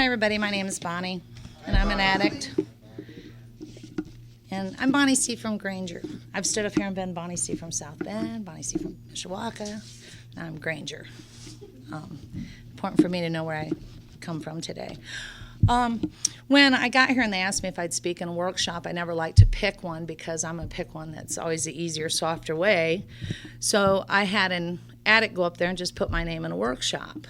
everybody. My name is Bonnie, and I'm an addict. And I'm Bonnie C. from Granger. I've stood up here and been Bonnie C. from South Bend, Bonnie C. from Mishawaka. Now I'm Granger. Important for me to know where I come from today. When I got here and they asked me if I'd speak in a workshop, I never liked to pick one because I'm going to pick one that's always the easier, softer way. So I had an addict go up there and just put my name in a workshop.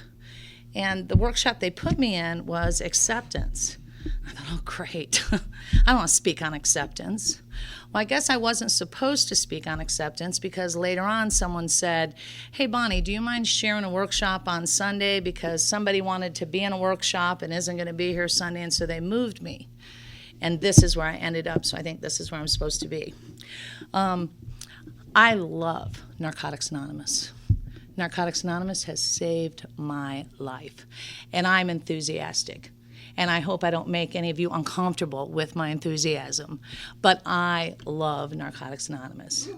And the workshop they put me in was acceptance. I thought, oh, great. I don't want to speak on acceptance. Well, I guess I wasn't supposed to speak on acceptance because later on someone said, hey, Bonnie, do you mind sharing a workshop on Sunday because somebody wanted to be in a workshop and isn't going to be here Sunday, and so they moved me. And this is where I ended up, so I think this is where I'm supposed to be. I love Narcotics Anonymous. Narcotics Anonymous has saved my life, and I'm enthusiastic. And I hope I don't make any of you uncomfortable with my enthusiasm, but I love Narcotics Anonymous.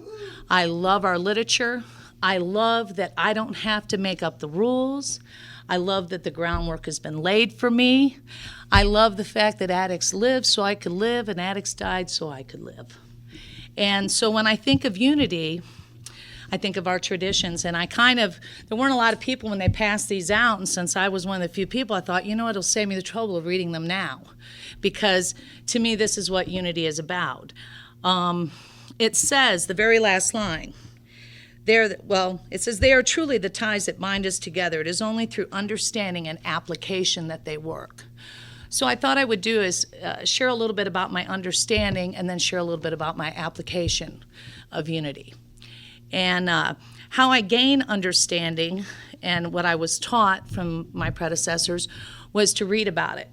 I love our literature. I love that I don't have to make up the rules. I love that the groundwork has been laid for me. I love the fact that addicts live so I could live and addicts died so I could live. And so when I think of unity, I think of our traditions, and there weren't a lot of people when they passed these out, and since I was one of the few people, I thought, you know what, it'll save me the trouble of reading them now, because to me, this is what unity is about. It says, the very last line, it says, they are truly the ties that bind us together. It is only through understanding and application that they work. So I thought I would do is share a little bit about my understanding and then share a little bit about my application of unity. And how I gain understanding and what I was taught from my predecessors was to read about it,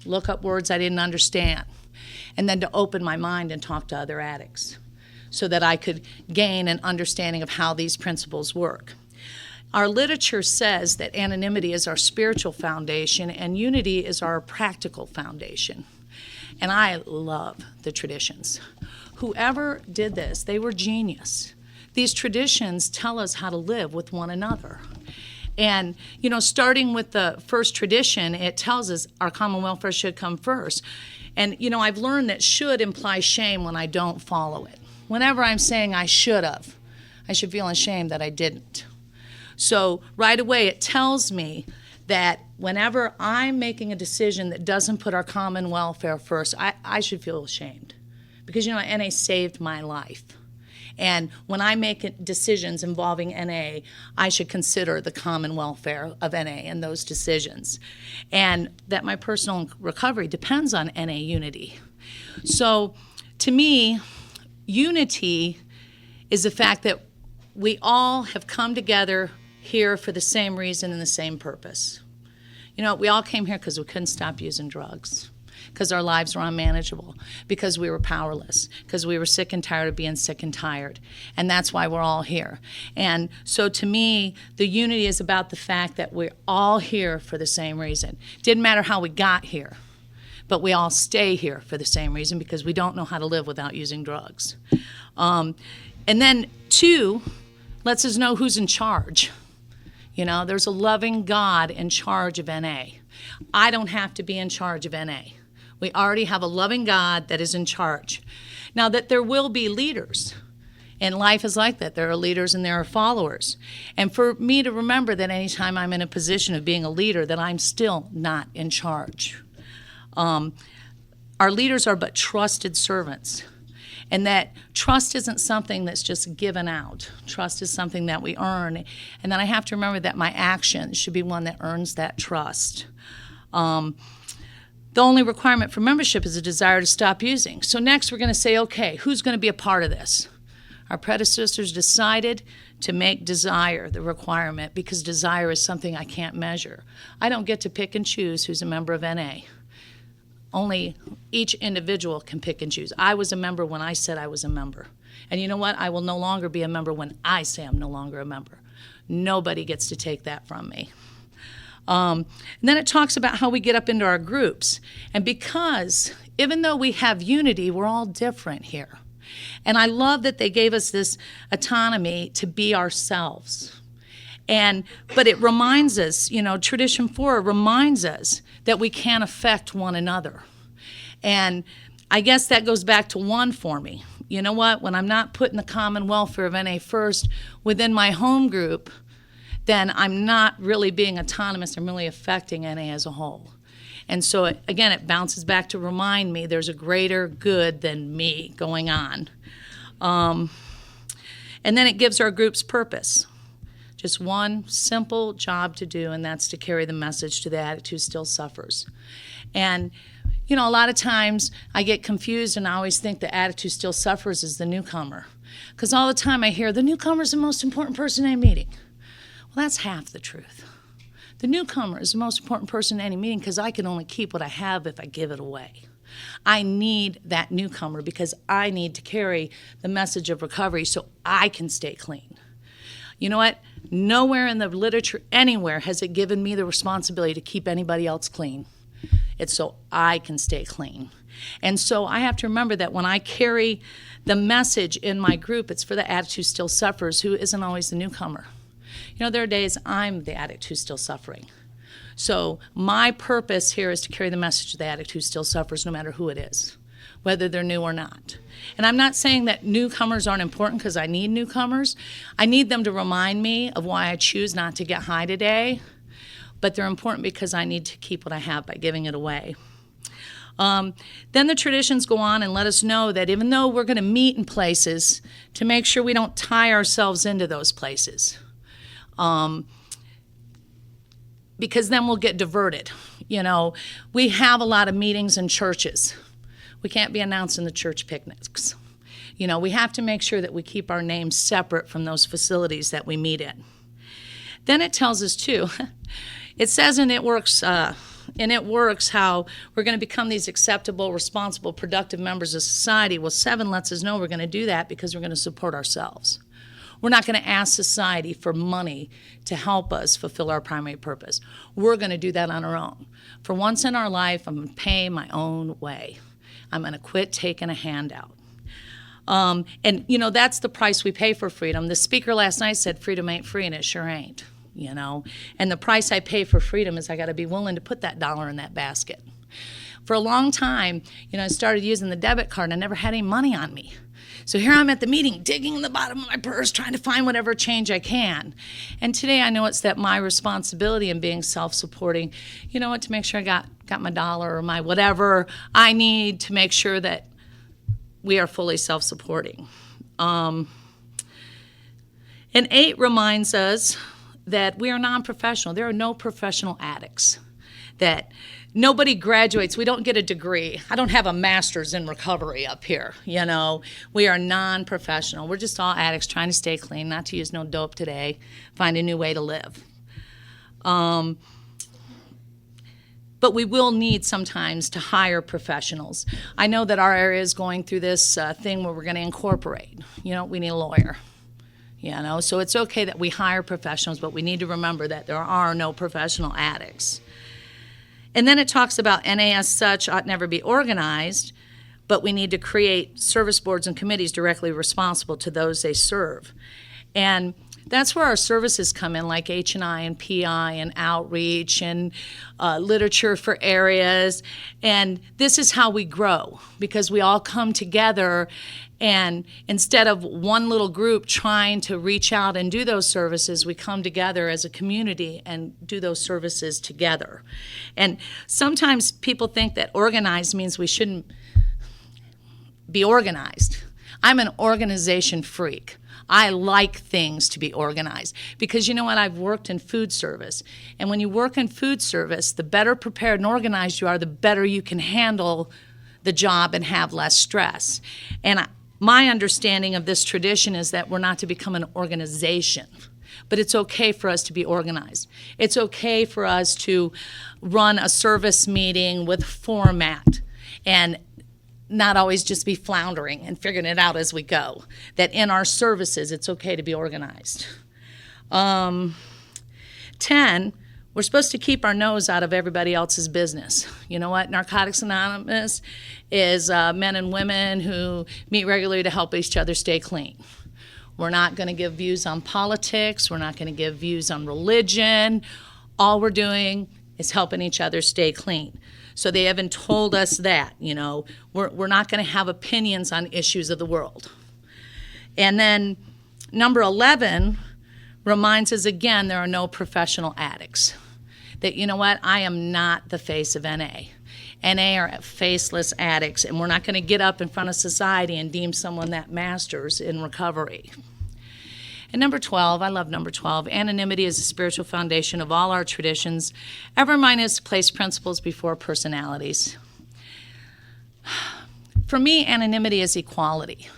look up words I didn't understand, and then to open my mind and talk to other addicts so that I could gain an understanding of how these principles work. Our literature says that anonymity is our spiritual foundation and unity is our practical foundation. And I love the traditions. Whoever did this, they were genius. These traditions tell us how to live with one another. And, starting with the first tradition, it tells us our common welfare should come first. And, I've learned that should implies shame when I don't follow it. Whenever I'm saying I should have, I should feel ashamed that I didn't. So right away, it tells me that whenever I'm making a decision that doesn't put our common welfare first, I should feel ashamed. Because, NA saved my life. And when I make decisions involving NA, I should consider the common welfare of NA in those decisions. And that my personal recovery depends on NA unity. So to me, unity is the fact that we all have come together here for the same reason and the same purpose. We all came here because we couldn't stop using drugs, because our lives were unmanageable, because we were powerless, because we were sick and tired of being sick and tired. And that's why we're all here. And so to me, the unity is about the fact that we're all here for the same reason. Didn't matter how we got here, but we all stay here for the same reason, because we don't know how to live without using drugs. And then 2, lets us know who's in charge. There's a loving God in charge of NA. I don't have to be in charge of NA. We already have a loving God that is in charge. Now, that there will be leaders, and life is like that. There are leaders and there are followers. And for me to remember that anytime I'm in a position of being a leader, that I'm still not in charge. Our leaders are but trusted servants, and that trust isn't something that's just given out. Trust is something that we earn, and then I have to remember that my actions should be one that earns that trust. The only requirement for membership is a desire to stop using. So next we're going to say, okay, who's going to be a part of this? Our predecessors decided to make desire the requirement because desire is something I can't measure. I don't get to pick and choose who's a member of NA. Only each individual can pick and choose. I was a member when I said I was a member. And you know what? I will no longer be a member when I say I'm no longer a member. Nobody gets to take that from me. And then it talks about how we get up into our groups. And because even though we have unity, we're all different here. And I love that they gave us this autonomy to be ourselves. But it reminds us, Tradition 4 reminds us that we can affect one another. And I guess that goes back to 1 for me. You know what? When I'm not putting the common welfare of NA first within my home group, then I'm not really being autonomous. I'm really affecting NA as a whole. And so, again, it bounces back to remind me there's a greater good than me going on. And then it gives our groups purpose. Just one simple job to do, and that's to carry the message to the addict who still suffers. And, a lot of times I get confused and I always think the addict who still suffers is the newcomer. Because all the time I hear, the newcomer's the most important person in a meeting. Well, that's half the truth. The newcomer is the most important person in any meeting because I can only keep what I have if I give it away. I need that newcomer because I need to carry the message of recovery so I can stay clean. You know what? Nowhere in the literature, anywhere, has it given me the responsibility to keep anybody else clean. It's so I can stay clean. And so I have to remember that when I carry the message in my group, it's for the addict who still suffers, who isn't always the newcomer. There are days I'm the addict who's still suffering. So my purpose here is to carry the message to the addict who still suffers, no matter who it is, whether they're new or not. And I'm not saying that newcomers aren't important because I need newcomers. I need them to remind me of why I choose not to get high today, but they're important because I need to keep what I have by giving it away. Then the traditions go on and let us know that even though we're going to meet in places, to make sure we don't tie ourselves into those places. Because then we'll get diverted. We have a lot of meetings in churches. We can't be announcing the church picnics. We have to make sure that we keep our names separate from those facilities that we meet in. Then it tells us too, it says in It Works how we're going to become these acceptable, responsible, productive members of society. Well, 7 lets us know we're going to do that because we're going to support ourselves. We're not going to ask society for money to help us fulfill our primary purpose. We're going to do that on our own. For once in our life, I'm going to pay my own way. I'm going to quit taking a handout. And that's the price we pay for freedom. The speaker last night said freedom ain't free, and it sure ain't. And the price I pay for freedom is I got to be willing to put that dollar in that basket. For a long time, I started using the debit card, and I never had any money on me. So here I'm at the meeting, digging in the bottom of my purse, trying to find whatever change I can. And today I know it's that my responsibility in being self-supporting, to make sure I got my dollar or my whatever I need to make sure that we are fully self-supporting. And 8 reminds us that we are non-professional. There are no professional addicts. That nobody graduates. We don't get a degree. I don't have a master's in recovery up here. We are non-professional. We're just all addicts trying to stay clean, not to use no dope today, find a new way to live. But we will need sometimes to hire professionals. I know that our area is going through this thing where we're going to incorporate. We need a lawyer. So it's okay that we hire professionals, but we need to remember that there are no professional addicts. And then it talks about NA as such ought never be organized, but we need to create service boards and committees directly responsible to those they serve. And that's where our services come in, like H&I and PI and outreach and literature for areas. And this is how we grow, because we all come together, and instead of one little group trying to reach out and do those services, we come together as a community and do those services together. And sometimes people think that organized means we shouldn't be organized. I'm an organization freak. I like things to be organized because you know what? I've worked in food service. And when you work in food service, the better prepared and organized you are, the better you can handle the job and have less stress. And my understanding of this tradition is that we're not to become an organization, but it's okay for us to be organized. It's okay for us to run a service meeting with format and not always just be floundering and figuring it out as we go. That in our services, it's okay to be organized. 10, we're supposed to keep our nose out of everybody else's business. You know what? Narcotics Anonymous is men and women who meet regularly to help each other stay clean. We're not going to give views on politics. We're not going to give views on religion. All we're doing is helping each other stay clean. So they haven't told us that, we're not going to have opinions on issues of the world. And then number 11 reminds us again there are no professional addicts. That, I am not the face of NA. NA are faceless addicts, and we're not going to get up in front of society and deem someone that masters in recovery. And number 12, I love number 12, anonymity is the spiritual foundation of all our traditions. Ever remind us to place principles before personalities. For me, anonymity is equality.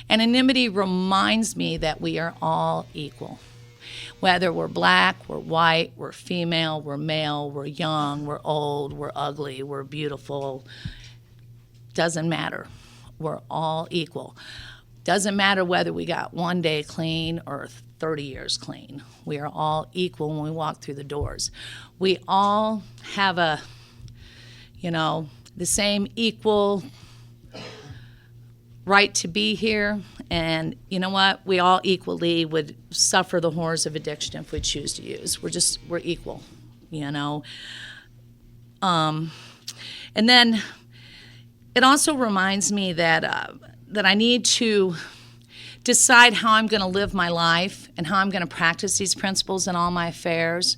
Anonymity reminds me that we are all equal. Whether we're black, we're white, we're female, we're male, we're young, we're old, we're ugly, we're beautiful, doesn't matter. We're all equal. Doesn't matter whether we got 1 day clean or 30 years clean. We are all equal when we walk through the doors. We all have the same equal right to be here. And you know what? We all equally would suffer the horrors of addiction if we choose to use. We're equal, And then it also reminds me that I need to decide how I'm going to live my life and how I'm going to practice these principles in all my affairs.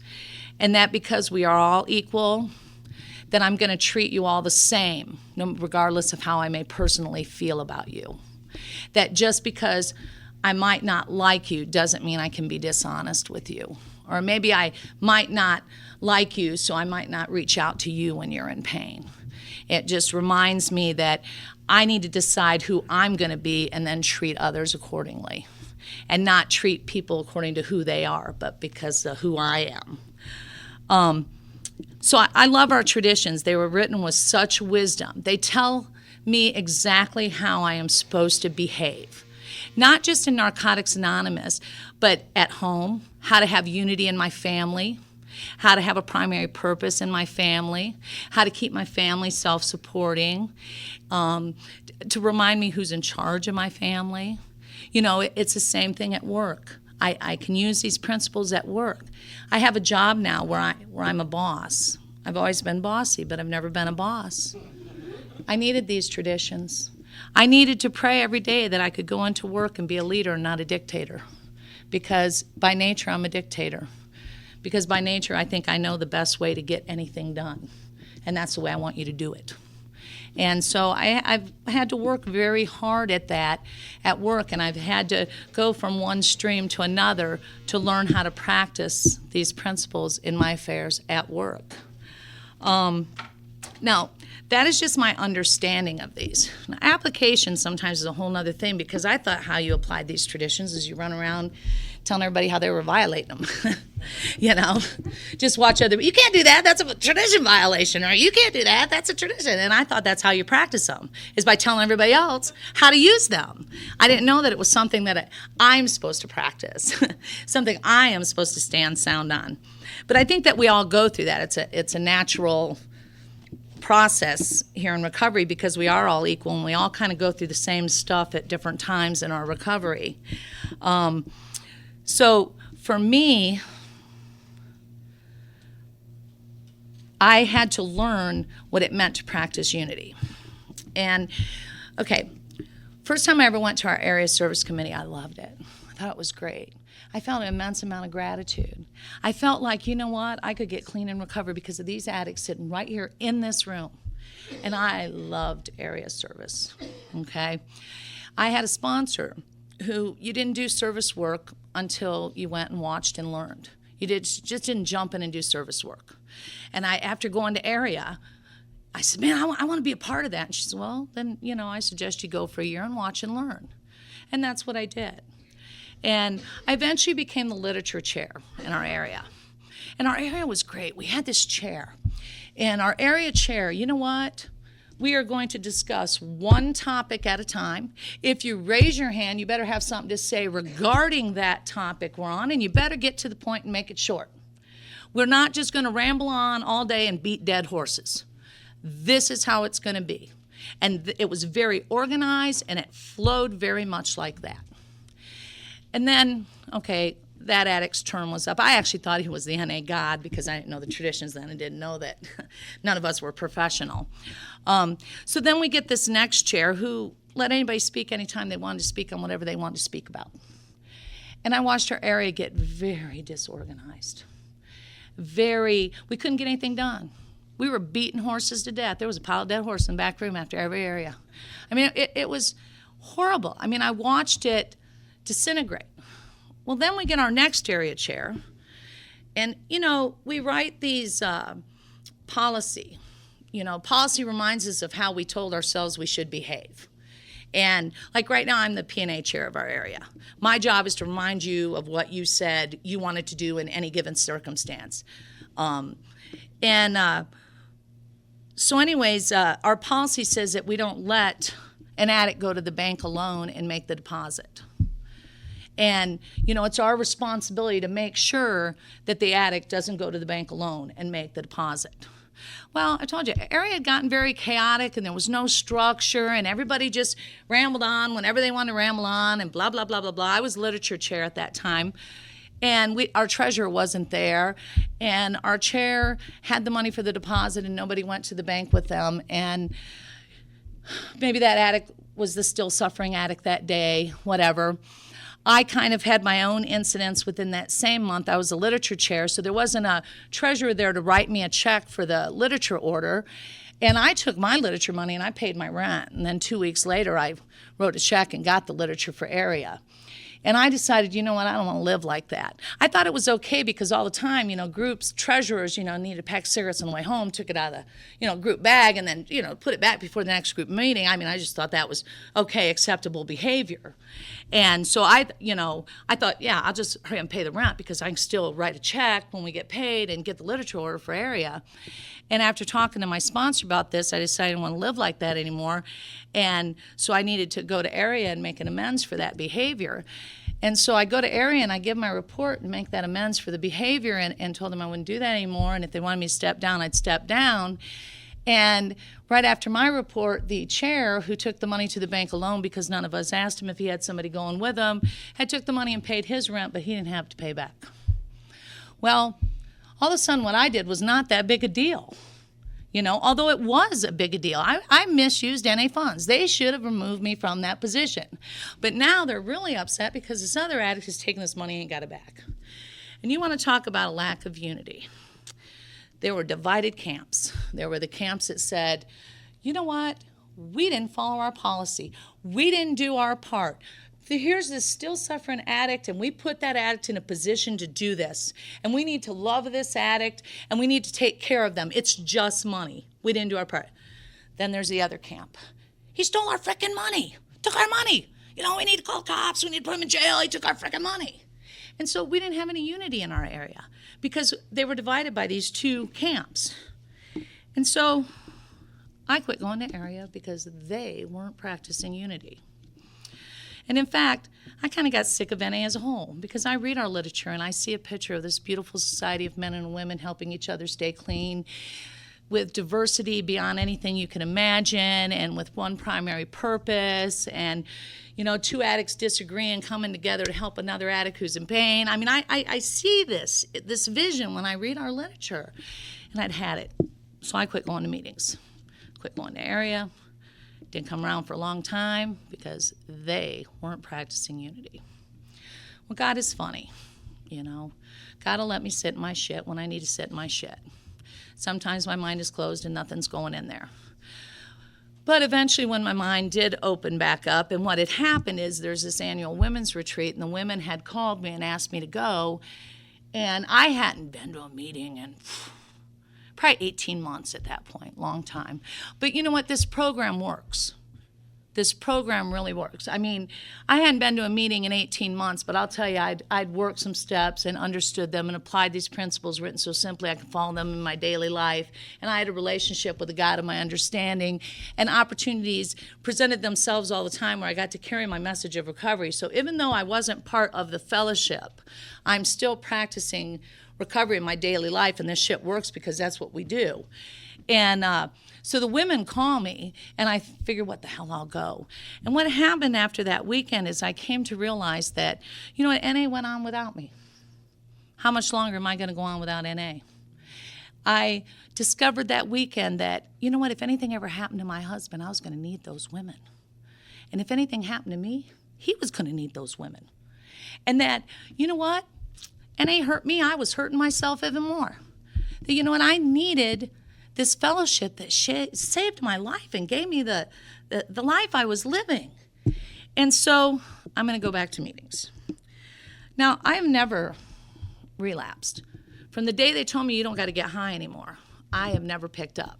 And that because we are all equal, that I'm going to treat you all the same, regardless of how I may personally feel about you. That just because I might not like you doesn't mean I can be dishonest with you. Or maybe I might not like you, so I might not reach out to you when you're in pain. It just reminds me that I need to decide who I'm going to be and then treat others accordingly. And not treat people according to who they are, but because of who I am. So I love our traditions. They were written with such wisdom. They tell me exactly how I am supposed to behave. Not just in Narcotics Anonymous, but at home, how to have unity in my family, how to have a primary purpose in my family, how to keep my family self-supporting, to remind me who's in charge of my family. It's the same thing at work. I can use these principles at work. I have a job now where I'm a boss. I've always been bossy, but I've never been a boss. I needed these traditions. I needed to pray every day that I could go into work and be a leader and not a dictator. Because by nature, I'm a dictator. Because by nature, I think I know the best way to get anything done. And that's the way I want you to do it. And so I've had to work very hard at that at work, and I've had to go from one stream to another to learn how to practice these principles in my affairs at work. Now, that is just my understanding of these. Now, application sometimes is a whole other thing, because I thought how you applied these traditions is you run around telling everybody how they were violating them. Just watch you can't do that, that's a tradition violation, or you can't do that, that's a tradition. And I thought that's how you practice them, is by telling everybody else how to use them. I didn't know that it was something that I'm supposed to practice, something I am supposed to stand sound on. But I think that we all go through that. It's a natural process here in recovery, because we are all equal and we all kind of go through the same stuff at different times in our recovery. So for me, I had to learn what it meant to practice unity. And, okay, first time I ever went to our area service committee, I loved it. I thought it was great. I felt an immense amount of gratitude. I felt like, I could get clean and recover because of these addicts sitting right here in this room. And I loved area service, okay? I had a sponsor who, you didn't do service work until you went and watched and learned. You just didn't jump in and do service work. And after going to area, I said, man, I want to be a part of that. And she said, well, then, I suggest you go for a year and watch and learn. And that's what I did. And I eventually became the literature chair in our area. And our area was great. We had this chair. And our area chair, you know what? We are going to discuss one topic at a time. If you raise your hand, you better have something to say regarding that topic we're on, and you better get to the point and make it short. We're not just going to ramble on all day and beat dead horses. This is how it's going to be. And it was very organized, and it flowed very much like that. And then, okay, that addict's term was up. I actually thought he was the NA God because I didn't know the traditions then and didn't know that none of us were professional. So then we get this next chair who let anybody speak anytime they wanted to speak on whatever they wanted to speak about. And I watched our area get very disorganized. We couldn't get anything done. We were beating horses to death. There was a pile of dead horses in the back room after every area. I mean, it was horrible. I mean, I watched it disintegrate. Well, then we get our next area chair, and, we write these policy. Policy reminds us of how we told ourselves we should behave. And like right now, I'm the P&A chair of our area. My job is to remind you of what you said you wanted to do in any given circumstance. So anyways, our policy says that we don't let an addict go to the bank alone and make the deposit. And, it's our responsibility to make sure that the addict doesn't go to the bank alone and make the deposit. Well, I told you, the area had gotten very chaotic and there was no structure and everybody just rambled on whenever they wanted to ramble on and blah, blah, blah, blah, blah. I was literature chair at that time. And our treasurer wasn't there, and our chair had the money for the deposit and nobody went to the bank with them. And maybe that addict was the still suffering addict that day, whatever. I kind of had my own incidents within that same month. I was a literature chair, so there wasn't a treasurer there to write me a check for the literature order. And I took my literature money and I paid my rent. And then 2 weeks later, I wrote a check and got the literature for area. And I decided, I don't want to live like that. I thought it was okay because all the time, groups, treasurers, needed to pack cigarettes on the way home, took it out of the, group bag and then, put it back before the next group meeting. I mean, I just thought that was okay, acceptable behavior. And so I thought, yeah, I'll just hurry and pay the rent because I can still write a check when we get paid and get the literature order for area. And after talking to my sponsor about this, I decided I didn't want to live like that anymore. And so I needed to go to area and make an amends for that behavior. And so I go to area and I give my report and make that amends for the behavior and told them I wouldn't do that anymore. And if they wanted me to step down, I'd step down. And right after my report, the chair, who took the money to the bank alone because none of us asked him if he had somebody going with him, had took the money and paid his rent, but he didn't have to pay back. Well, all of a sudden what I did was not that big a deal. Although it was a big a deal. I misused NA funds. They should have removed me from that position. But now they're really upset because this other addict has taken this money and got it back. And you want to talk about a lack of unity. There were divided camps. There were the camps that said, you know what? We didn't follow our policy. We didn't do our part. Here's this still suffering addict, and we put that addict in a position to do this. And we need to love this addict, and we need to take care of them. It's just money. We didn't do our part. Then there's the other camp. He stole our frickin' money. Took our money. We need to call cops. We need to put him in jail. He took our frickin' money. And so we didn't have any unity in our area because they were divided by these two camps. And so I quit going to area because they weren't practicing unity. And in fact, I kind of got sick of NA as a whole because I read our literature and I see a picture of this beautiful society of men and women helping each other stay clean with diversity beyond anything you can imagine and with one primary purpose and, two addicts disagreeing, coming together to help another addict who's in pain. I mean, I see this vision when I read our literature, and I'd had it. So I quit going to meetings, quit going to area. Didn't come around for a long time because they weren't practicing unity. Well, God is funny, God will let me sit in my shit when I need to sit in my shit. Sometimes my mind is closed and nothing's going in there. But eventually when my mind did open back up, and what had happened is there's this annual women's retreat, and the women had called me and asked me to go, and I hadn't been to a meeting in probably 18 months at that point, long time. But you know what? This program works. This program really works. I mean, I hadn't been to a meeting in 18 months, but I'll tell you, I'd worked some steps and understood them and applied these principles written so simply I could follow them in my daily life. And I had a relationship with the God of my understanding, and opportunities presented themselves all the time where I got to carry my message of recovery. So even though I wasn't part of the fellowship, I'm still practicing recovery in my daily life, and this shit works because that's what we do. And so the women call me, and I figure, what the hell, I'll go. And what happened after that weekend is I came to realize that, you know what, NA went on without me. How much longer am I going to go on without NA? I discovered that weekend that, you know what, if anything ever happened to my husband, I was going to need those women. And if anything happened to me, he was going to need those women. And that, you know what, NA hurt me, I was hurting myself even more. That, you know what, I needed this fellowship that saved my life and gave me the life I was living. And so I'm going to go back to meetings. Now, I have never relapsed. From the day they told me you don't got to get high anymore, I have never picked up.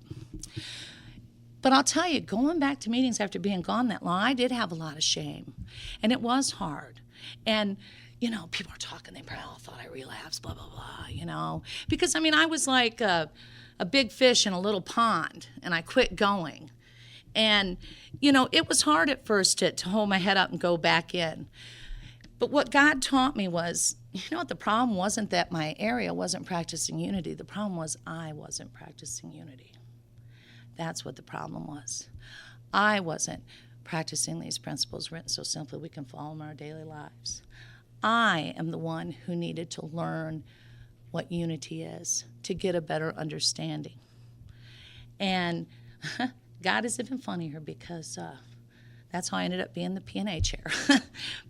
But I'll tell you, going back to meetings after being gone that long, I did have a lot of shame. And it was hard. And, you know, people are talking, they probably all thought I relapsed, blah, blah, blah, you know. Because, I mean, I was like a big fish in a little pond, and I quit going. And, you know, it was hard at first to hold my head up and go back in. But what God taught me was, you know what, the problem wasn't that my area wasn't practicing unity. The problem was I wasn't practicing unity. That's what the problem was. I wasn't practicing these principles written so simply we can follow them in our daily lives. I am the one who needed to learn what unity is, to get a better understanding. And God is even funnier because that's how I ended up being the P&A chair.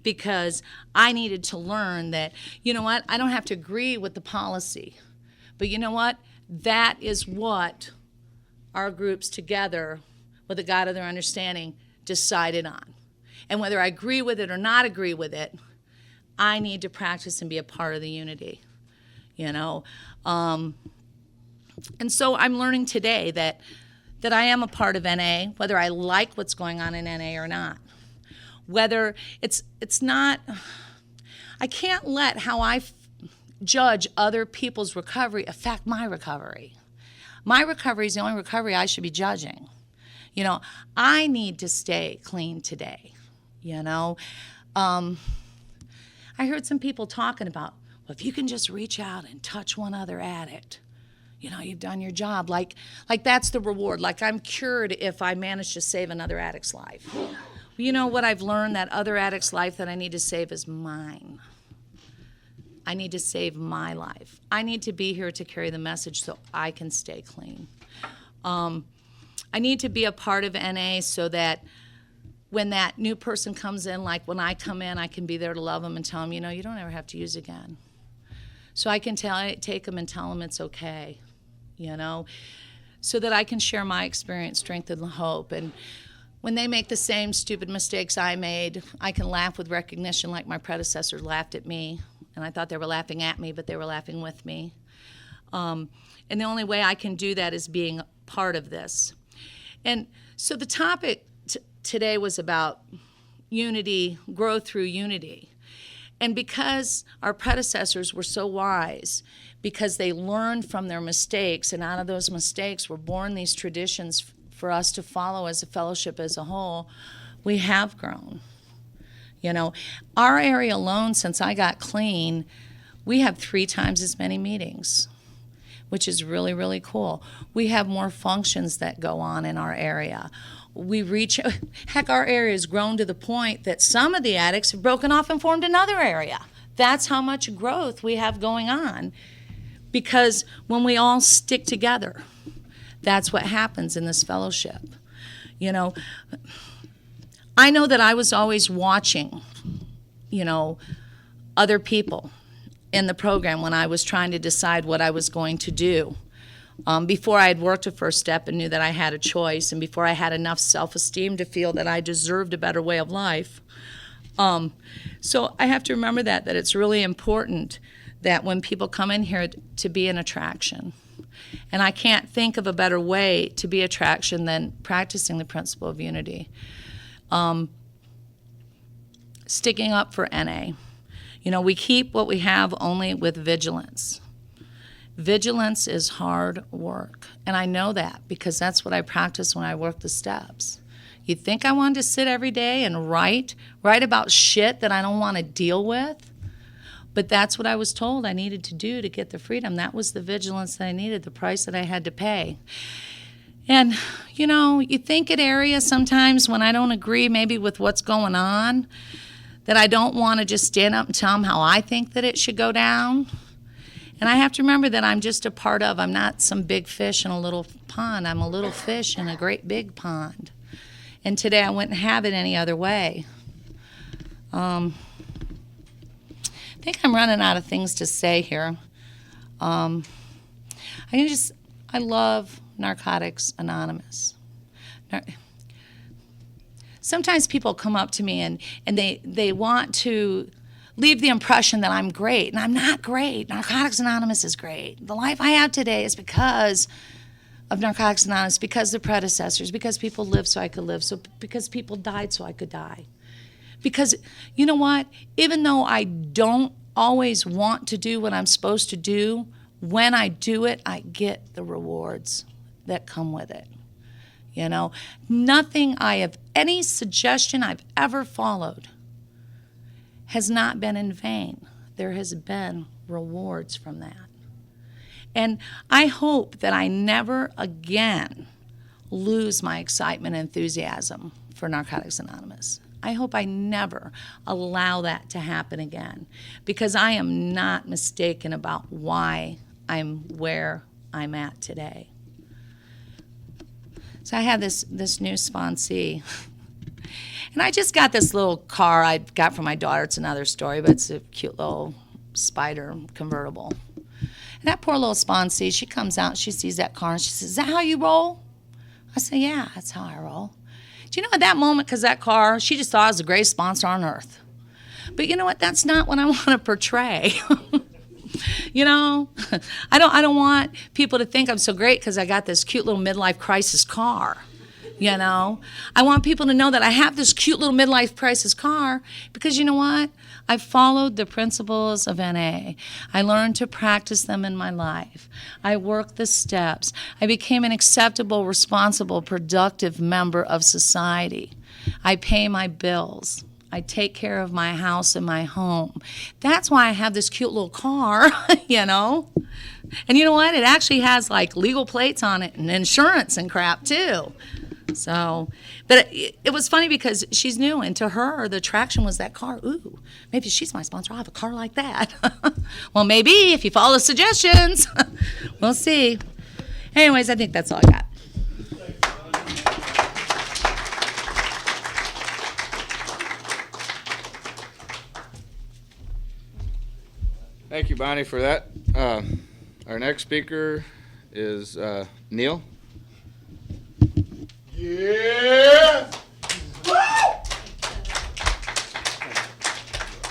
Because I needed to learn that, you know what, I don't have to agree with the policy. But you know what? That is what our groups together, with the God of their understanding, decided on. And whether I agree with it or not agree with it, I need to practice and be a part of the unity, you know. And so I'm learning today that I am a part of NA, whether I like what's going on in NA or not. Whether it's not, I can't let how I judge other people's recovery affect my recovery. My recovery is the only recovery I should be judging. You know, I need to stay clean today, you know. I heard some people talking about, well, if you can just reach out and touch one other addict, you know, you've done your job. Like that's the reward. Like I'm cured if I manage to save another addict's life. You know what I've learned? That other addict's life that I need to save is mine. I need to save my life. I need to be here to carry the message so I can stay clean. I need to be a part of NA so that when that new person comes in, like when I come in, I can be there to love them and tell them, you know, you don't ever have to use again. So I can take them and tell them it's okay, you know, so that I can share my experience, strength, and hope. And when they make the same stupid mistakes I made, I can laugh with recognition like my predecessors laughed at me. And I thought they were laughing at me, but they were laughing with me. And the only way I can do that is being part of this. And so the topic today was about unity, grow through unity. And because our predecessors were so wise, because they learned from their mistakes, and out of those mistakes were born these traditions for us to follow as a fellowship as a whole, we have grown. You know, our area alone, since I got clean, we have 3 times as many meetings, which is really, really cool. We have more functions that go on in our area. Heck, our area has grown to the point that some of the addicts have broken off and formed another area. That's how much growth we have going on. Because when we all stick together, that's what happens in this fellowship. You know, I know that I was always watching, you know, other people in the program when I was trying to decide what I was going to do. Before I had worked a first step and knew that I had a choice, and before I had enough self-esteem to feel that I deserved a better way of life. So I have to remember that it's really important that when people come in here to be an attraction. And I can't think of a better way to be attraction than practicing the principle of unity. Sticking up for NA. You know, we keep what we have only with vigilance. Vigilance is hard work, and I know that because that's what I practice when I work the steps. You'd think I wanted to sit every day and write about shit that I don't want to deal with, but that's what I was told I needed to do to get the freedom. That was the vigilance that I needed, the price that I had to pay. And, you think at areas sometimes when I don't agree maybe with what's going on, that I don't want to just stand up and tell them how I think that it should go down. And I have to remember that I'm just a part of, I'm not some big fish in a little pond. I'm a little fish in a great big pond. And today I wouldn't have it any other way. I think I'm running out of things to say here. I love Narcotics Anonymous. Sometimes people come up to me and they want to leave the impression that I'm great, and I'm not great. Narcotics Anonymous is great. The life I have today is because of Narcotics Anonymous, because the predecessors, because people lived so I could live, so because people died so I could die. Because, you know what? Even though I don't always want to do what I'm supposed to do, when I do it, I get the rewards that come with it. Nothing any suggestion I've ever followed has not been in vain. There has been rewards from that. And I hope that I never again lose my excitement and enthusiasm for Narcotics Anonymous. I hope I never allow that to happen again, because I am not mistaken about why I'm where I'm at today. So I have this new sponsee. And I just got this little car I got from my daughter. It's another story, but it's a cute little Spider convertible. And that poor little sponsee, she comes out, she sees that car, and she says, "Is that how you roll?" I say, "Yeah, that's how I roll." Do you know, at that moment, because that car, she just thought I was the greatest sponsor on earth. But you know what? That's not what I want to portray. I don't want people to think I'm so great because I got this cute little midlife crisis car. I want people to know that I have this cute little midlife crisis car because you know what? I followed the principles of NA. I learned to practice them in my life. I worked the steps. I became an acceptable, responsible, productive member of society. I pay my bills. I take care of my house and my home. That's why I have this cute little car, And you know what? It actually has legal plates on it and insurance and crap too. So, but it was funny because she's new, and to her, the attraction was that car. Ooh, maybe she's my sponsor. I'll have a car like that. Well, maybe if you follow the suggestions. We'll see. Anyways, I think that's all I got. Thank you, Bonnie, for that. Our next speaker is Neil. Yeah!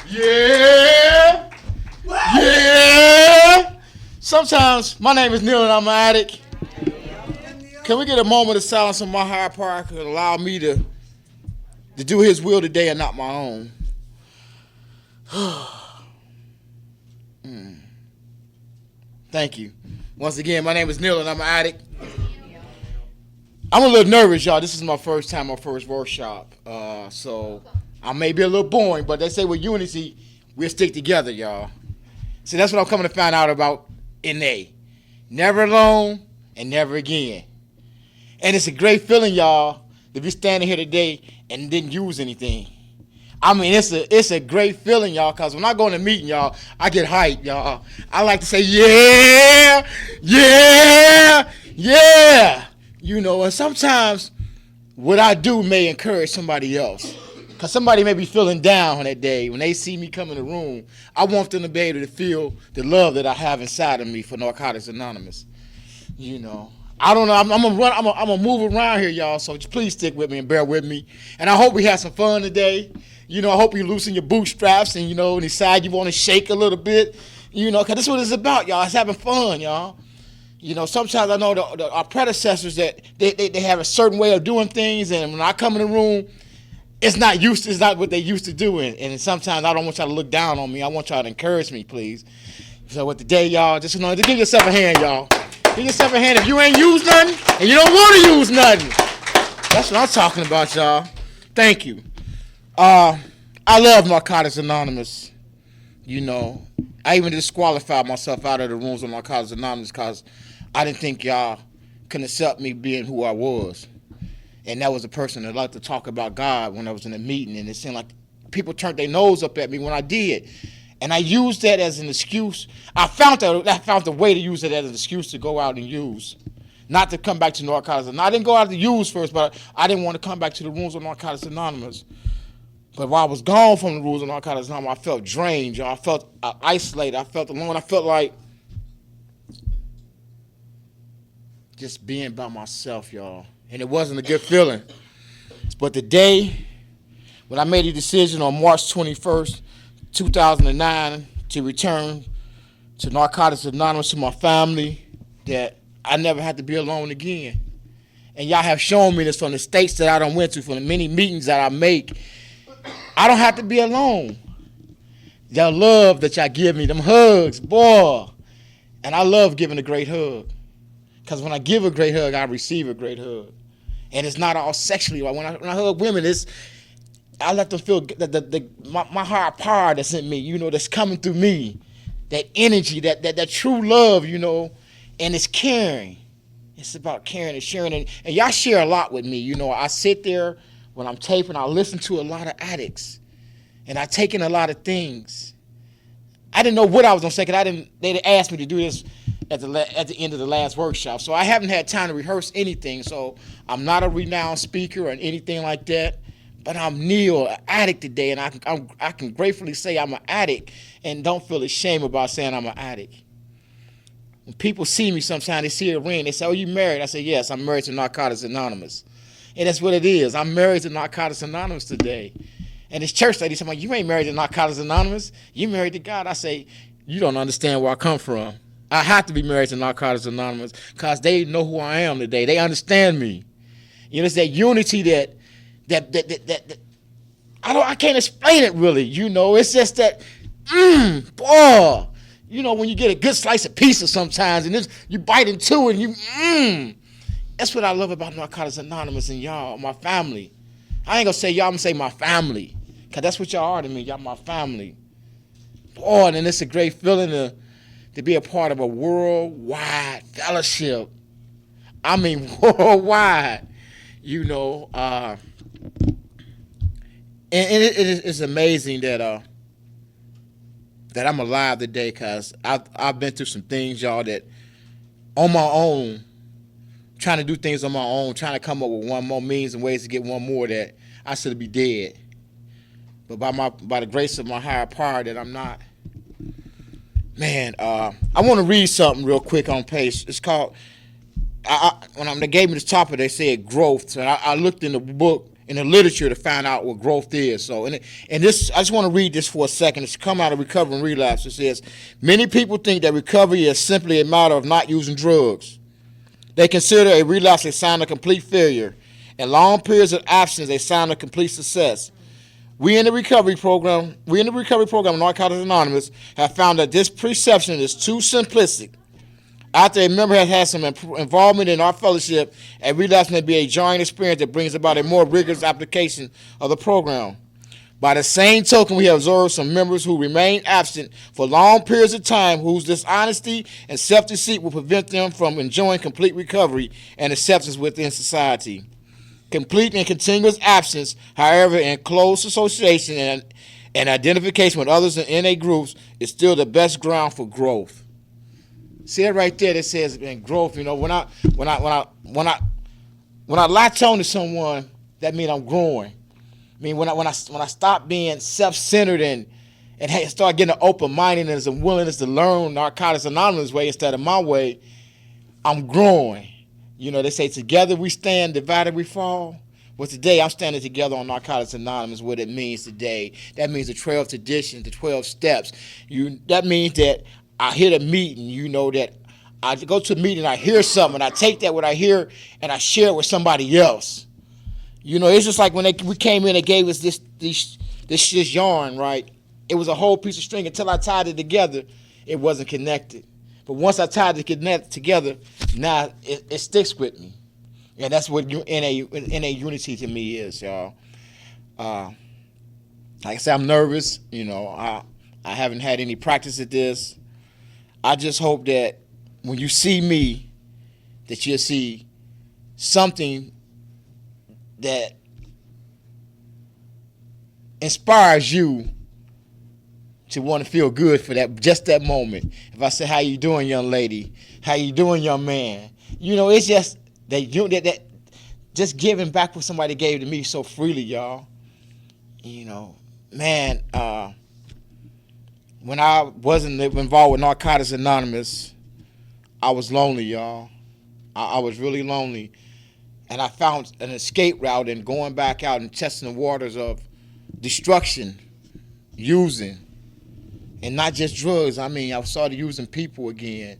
Yeah! Yeah! Sometimes, my name is Neil and I'm an addict. Can we get a moment of silence on my higher power to allow me to do his will today and not my own? Thank you. Once again, my name is Neil and I'm an addict. I'm a little nervous, y'all. This is my first time, my first workshop. So I may be a little boring, but they say with unity, we'll stick together, y'all. See, that's what I'm coming to find out about NA. Never alone and never again. And it's a great feeling, y'all, to be standing here today and didn't use anything. I mean, it's a great feeling, y'all, because when I go in a meeting, y'all, I get hyped, y'all. I like to say, yeah, yeah, yeah. And sometimes what I do may encourage somebody else. Because somebody may be feeling down on that day. When they see me come in the room, I want them to be able to feel the love that I have inside of me for Narcotics Anonymous. I don't know. I'm gonna move around here, y'all. So just please stick with me and bear with me. And I hope we have some fun today. I hope you loosen your bootstraps and decide you want to shake a little bit. Because that's what it's about, y'all. It's having fun, y'all. Sometimes I know our predecessors that they have a certain way of doing things, and when I come in the room, it's not what they used to do, and sometimes I don't want y'all to look down on me. I want y'all to encourage me, please. So with today, y'all, just give yourself a hand, y'all. Give yourself a hand if you ain't used nothing and you don't want to use nothing. That's what I'm talking about, y'all. Thank you. I love Narcotics Anonymous. I even disqualified myself out of the rooms of Narcotics Anonymous because I didn't think y'all couldn't accept me being who I was. And that was a person that liked to talk about God when I was in a meeting, and it seemed like people turned their nose up at me when I did. And I used that as an excuse. I found a way to use it as an excuse to go out and use. Not to come back to Narcotics Anonymous. I didn't go out to use first, but I didn't want to come back to the rooms of Narcotics Anonymous. But while I was gone from the rules of Narcotics Anonymous, I felt drained, y'all. I felt isolated. I felt alone. I felt like just being by myself, y'all. And it wasn't a good feeling. But the day when I made a decision on March 21st, 2009, to return to Narcotics Anonymous, to my family, that I never had to be alone again. And y'all have shown me this from the states that I done went to, from the many meetings that I make. I don't have to be alone. Y'all love that y'all give me, them hugs, boy. And I love giving a great hug. Because when I give a great hug, I receive a great hug. And it's not all sexually. When I hug women, I let them feel my higher power that's in me, you know, that's coming through me. That energy, that true love, you know, and it's caring. It's about caring and sharing. And y'all share a lot with me. You know, I sit there when I'm taping, I listen to a lot of addicts. And I take in a lot of things. I didn't know what I was going to say, because they asked me to do this at the end of the last workshop. So I haven't had time to rehearse anything. So I'm not a renowned speaker or anything like that. But I'm Neil, an addict today, and I can gratefully say I'm an addict and don't feel ashamed about saying I'm an addict. When people see me sometimes, they see a ring, they say, "Oh, you married?" I say, "Yes, I'm married to Narcotics Anonymous." And that's what it is. I'm married to Narcotics Anonymous today. And this church lady said, "You ain't married to Narcotics Anonymous. You married to God." I say, "You don't understand where I come from. I have to be married to Narcotics Anonymous because they know who I am today. They understand me. You know, it's that unity that I can't explain it really. You know, it's just that, boy. You know, when you get a good slice of pizza sometimes, and you bite into it, and that's what I love about Narcotics Anonymous and y'all, my family. I ain't gonna say y'all, I'm gonna say my family, because that's what y'all are to me. Y'all my family. Boy, and it's a great feeling to be a part of a worldwide fellowship. I mean, worldwide. You know, and it's amazing that I'm alive today, because I've been through some things, y'all, that on my own, trying to do things on my own, trying to come up with one more means and ways to get one more, that I should be dead. But by the grace of my higher power, that I'm not. Man, I want to read something real quick on page. It's called, when they gave me the topic, they said growth. So I looked in the book, in the literature, to find out what growth is. So, and this, I just want to read this for a second. It's come out of Recovery and Relapse. It says, many people think that recovery is simply a matter of not using drugs. They consider a relapse a sign of complete failure, and long periods of abstinence a sign of complete success. We in the recovery program of Narcotics Anonymous have found that this perception is too simplistic. After a member has had some involvement in our fellowship, a relapse may be a jarring experience that brings about a more rigorous application of the program. By the same token, we have observed some members who remain absent for long periods of time, whose dishonesty and self-deceit will prevent them from enjoying complete recovery and acceptance within society. Complete and continuous absence, however, in close association and identification with others in NA groups is still the best ground for growth. See it right there that says in growth, you know, when I latch on to someone, that means I'm growing. I mean, when I stop being self-centered and start getting an open-mindedness and willingness to learn Narcotics Anonymous way instead of my way, I'm growing. You know, they say together we stand, divided we fall. Well, today I'm standing together on Narcotics Anonymous, what it means today. That means the 12 traditions, the 12 steps. That means that I hit a meeting, you know, that I go to a meeting, I hear something, I take that what I hear, and I share it with somebody else. You know, it's just like when we came in, they gave us this yarn, right? It was a whole piece of string. Until I tied it together, it wasn't connected. But once I tied it together, now it sticks with me. And that's what NA unity to me is, y'all. Like I said, I'm nervous. You know, I haven't had any practice at this. I just hope that when you see me, that you'll see something that inspires you to want to feel good for that, just that moment. If I say, how you doing, young lady? How you doing, young man? It's just that just giving back what somebody gave to me so freely, y'all. Man, when I wasn't involved with Narcotics Anonymous, I was lonely, y'all. I was really lonely. And I found an escape route in going back out and testing the waters of destruction, using, and not just drugs. I mean, I started using people again.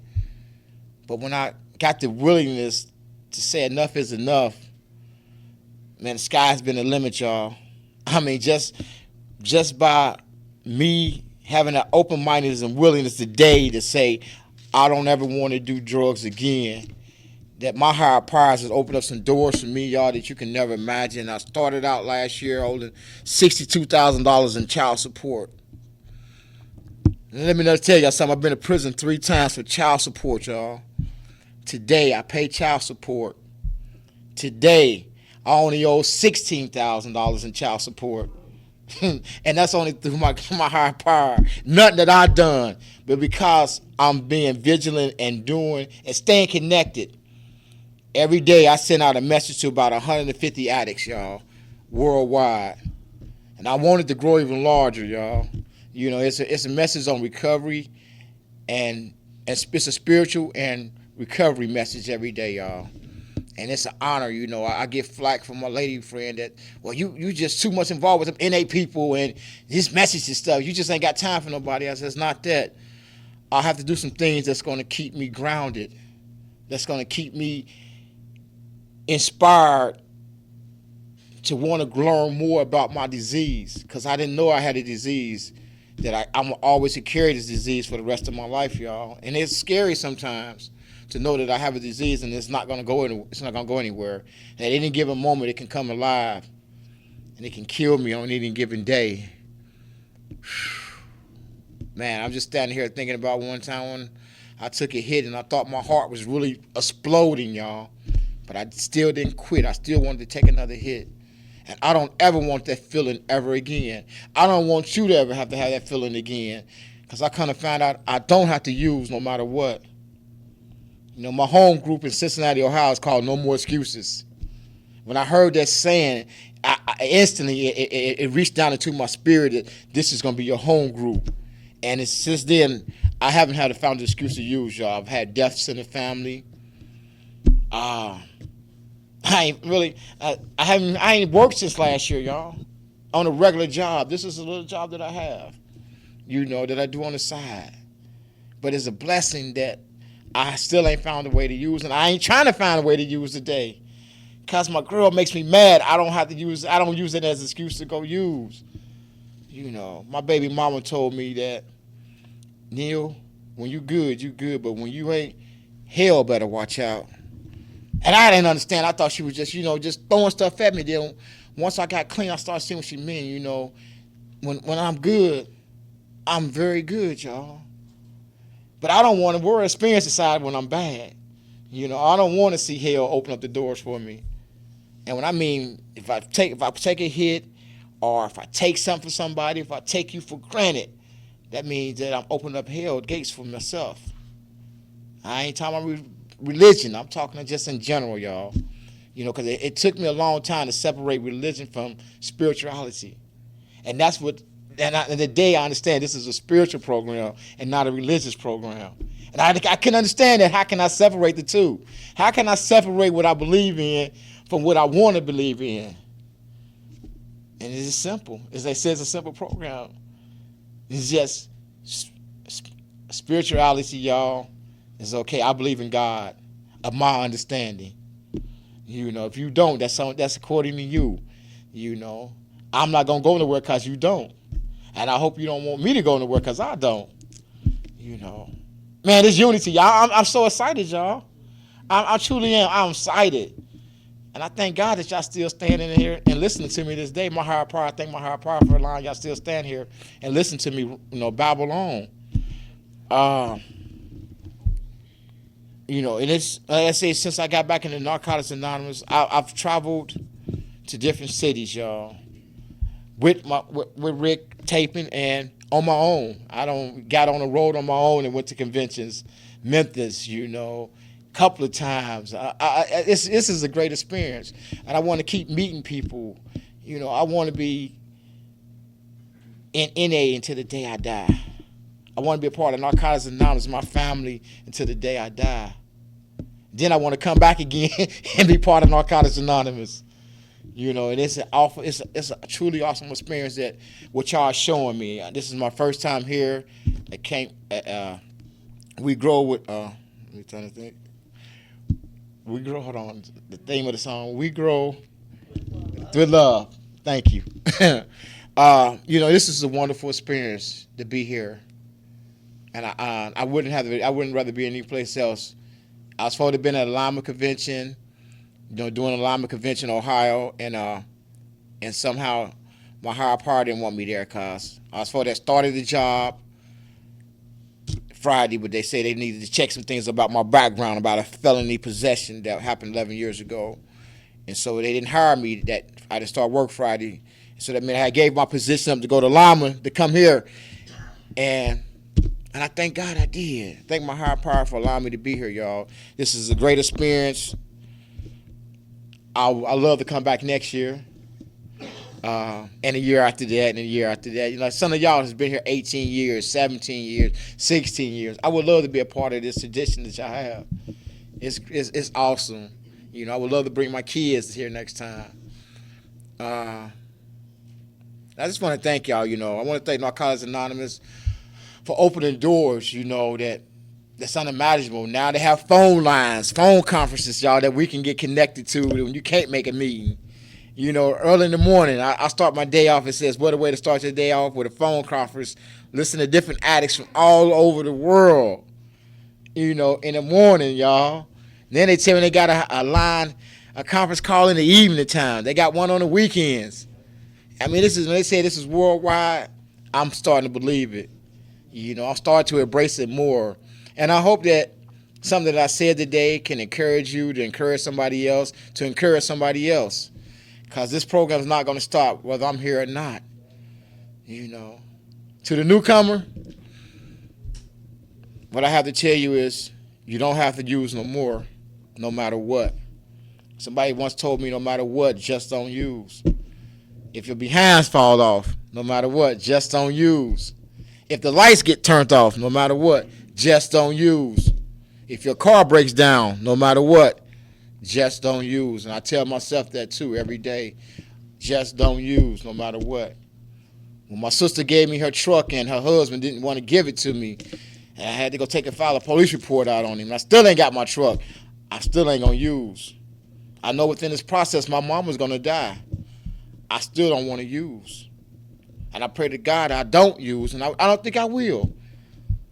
But when I got the willingness to say enough is enough, man, the sky's been the limit, y'all. I mean, just by me having that open-mindedness and willingness today to say, I don't ever want to do drugs again, that my higher powers has opened up some doors for me, y'all, that you can never imagine. I started out last year holding $62,000 in child support. And let me just tell y'all something. I've been to prison 3 times for child support, y'all. Today, I pay child support. Today, I only owe $16,000 in child support. And that's only through my higher power. Nothing that I've done, but because I'm being vigilant and doing and staying connected. Every day I send out a message to about 150 addicts, y'all, worldwide. And I want it to grow even larger, y'all. It's a message on recovery, and it's a spiritual and recovery message every day, y'all. And it's an honor, I get flack from my lady friend that, well, you just too much involved with them NA people and this message and stuff. You just ain't got time for nobody. I said, it's not that. I have to do some things that's going to keep me grounded, that's going to keep me inspired to want to learn more about my disease, because I didn't know I had a disease, that I'm always to carry this disease for the rest of my life, y'all. And it's scary sometimes to know that I have a disease and it's not going to go anywhere. At any given moment, it can come alive and it can kill me on any given day. Man, I'm just standing here thinking about one time when I took a hit and I thought my heart was really exploding, y'all. But I still didn't quit. I still wanted to take another hit. And I don't ever want that feeling ever again. I don't want you to ever have to have that feeling again, because I kind of found out I don't have to use no matter what. My home group in Cincinnati, Ohio is called No More Excuses. When I heard that saying, I instantly, it reached down into my spirit that this is going to be your home group. And since then, I haven't had a found an excuse to use, y'all. I've had deaths in the family. I ain't worked since last year, y'all, on a regular job. This is a little job that I have, that I do on the side. But it's a blessing that I still ain't found a way to use, and I ain't trying to find a way to use today, because my girl makes me mad. I don't use it as an excuse to go use. My baby mama told me that, Neil, when you good, but when you ain't, hell better watch out. And I didn't understand. I thought she was just, just throwing stuff at me. Then once I got clean, I started seeing what she meant, When I'm good, I'm very good, y'all. But I don't want to worry experience decide when I'm bad. I don't want to see hell open up the doors for me. And when I mean, if I take a hit, or if I take something from somebody, if I take you for granted, that means that I'm opening up hell gates for myself. I ain't talking about religion. I'm talking just in general, y'all. Because it took me a long time to separate religion from spirituality. And that's what, and today I understand this is a spiritual program and not a religious program. And I couldn't understand that. How can I separate the two? How can I separate what I believe in from what I want to believe in? And it's simple. As they say, it's a simple program. It's just spirituality, y'all. It's okay. I believe in God, of my understanding. If you don't, that's according to you. I'm not gonna go nowhere because you don't, and I hope you don't want me to go nowhere because I don't. Man, this unity, y'all. I'm so excited, y'all. I truly am. I'm excited, and I thank God that y'all still standing in here and listening to me this day. My higher power, I thank my higher power for allowing y'all still stand here and listen to me, babble on. You know, and it's like I say, since I got back into Narcotics Anonymous, I've traveled to different cities, y'all, with Rick taping and on my own. I don't got on the road on my own and went to conventions, Memphis, you know, a couple of times. This is a great experience, and I want to keep meeting people. You know, I want to be in NA until the day I die. I want to be a part of Narcotics Anonymous, my family, until the day I die. Then I want to come back again and be part of Narcotics Anonymous. You know, and it's a truly awesome experience that what y'all are showing me. This is my first time here. I came. We grow with. Let me trying to think. We grow. Hold on. The theme of the song. We grow with love. Thank you. You know, this is a wonderful experience to be here. And I wouldn't rather be any place else. I was supposed to have been at a Lima convention, you know, doing a Lima convention in Ohio, and somehow my higher power didn't want me there because I was supposed to have started the job Friday, but they say they needed to check some things about my background, about a felony possession that happened 11 years ago. And so they didn't hire me. That I didn't start work Friday. So that meant I gave my position up to go to Lima to come here. And I thank God I did. Thank my higher power for allowing me to be here, y'all. This is a great experience. I love to come back next year. And a year after that, and a year after that. You know, some of y'all has been here 18 years, 17 years, 16 years. I would love to be a part of this tradition that y'all have. It's awesome. You know, I would love to bring my kids here next time. I just want to thank y'all, you know. I want to thank Narcotics Anonymous for opening doors, you know, that's unimaginable. Now they have phone lines, phone conferences, y'all, that we can get connected to when you can't make a meeting. You know, early in the morning, I start my day off. It says, what a way to start your day off with a phone conference. Listen to different addicts from all over the world, you know, in the morning, y'all. Then they tell me they got a conference call in the evening time. They got one on the weekends. I mean, when they say this is worldwide, I'm starting to believe it. You know, I'm starting to embrace it more. And I hope that something that I said today can encourage you, to encourage somebody else, to encourage somebody else. Because this program is not going to stop whether I'm here or not. You know, to the newcomer, what I have to tell you is you don't have to use no more, no matter what. Somebody once told me, no matter what, just don't use. If your behinds fall off, no matter what, just don't use. If the lights get turned off, no matter what, just don't use. If your car breaks down, no matter what, just don't use. And I tell myself that too every day. Just don't use, no matter what. When my sister gave me her truck and her husband didn't want to give it to me, and I had to go file a police report out on him, and I still ain't got my truck, I still ain't going to use. I know within this process my mom was going to die. I still don't want to use. And I pray to God I don't use, and I don't think I will.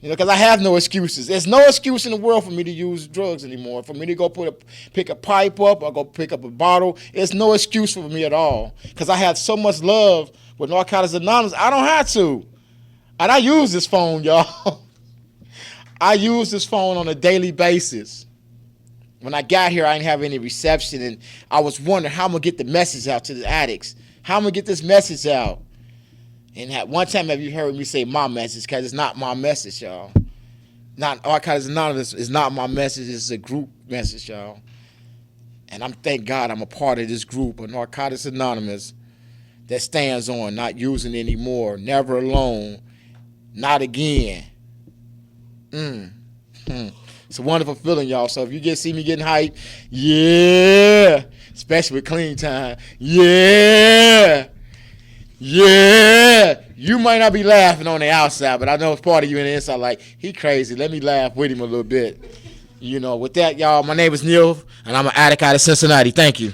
You know, because I have no excuses. There's no excuse in the world for me to use drugs anymore. For me to go pick a pipe up or go pick up a bottle, it's no excuse for me at all. Because I have so much love with Narcotics Anonymous, I don't have to. And I use this phone, y'all. I use this phone on a daily basis. When I got here, I didn't have any reception, and I was wondering how I'm going to get the message out to the addicts. How I'm going to get this message out. And at one time, have you heard me say my message? Because it's not my message, y'all. Narcotics Anonymous is not my message. It's a group message, y'all. And thank God I'm a part of this group of Narcotics Anonymous that stands on not using anymore, never alone, not again. It's a wonderful feeling, y'all. So if you see me getting hyped, yeah, especially with clean time, yeah. Yeah, you might not be laughing on the outside, but I know it's part of you in the inside like, he crazy. Let me laugh with him a little bit. You know, with that, y'all, my name is Neil, and I'm an addict out of Cincinnati. Thank you.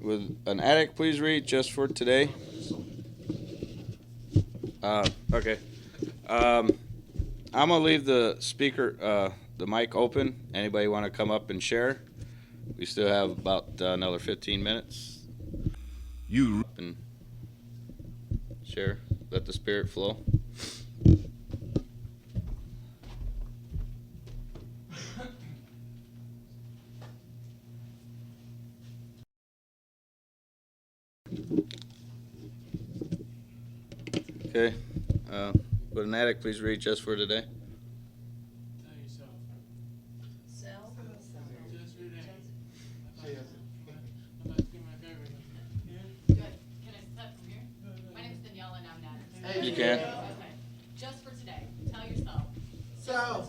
Would an addict please read just for today? Okay. I'm gonna leave the speaker, the mic open. Anybody want to come up and share? We still have about another 15 minutes. You And share, let the spirit flow. Okay, would an addict please read just for today? Good. Can I start from here? My name's Danielle and I'm not. You can. Okay. Just for today, tell yourself. So.